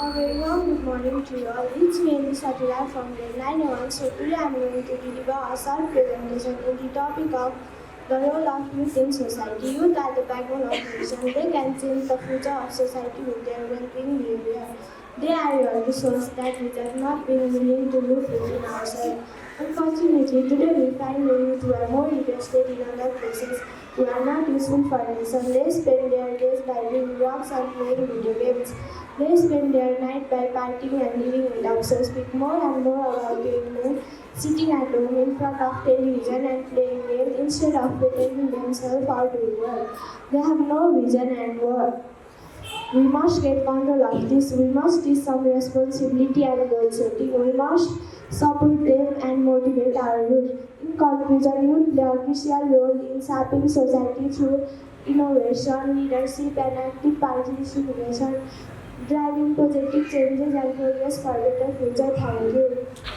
A very warm good morning to you all. It's me, Alisha Dulal from grade 901. So today I'm going to deliver a short presentation on the topic of the role of youth in society. Youth are the backbone of nation. They can change the future of society with their well-being behavior. They are your resource that we have not been willing to look within ourselves. Unfortunately, today we find the youth who are more interested in other places, who are not useful for nation. They spend their days by doing walks and playing video games. They spend their night by partying and living without so speak more and more about doing men sitting at home in front of television and playing games instead of pretending themselves or doing work. They have no vision and work. We must get control of this. We must teach some responsibility and goal setting. We must support them and motivate our youth. In conclusion, youth play a crucial role in shaping society through innovation, leadership, and active participation, driving positive changes and progress for a better future. Thank you.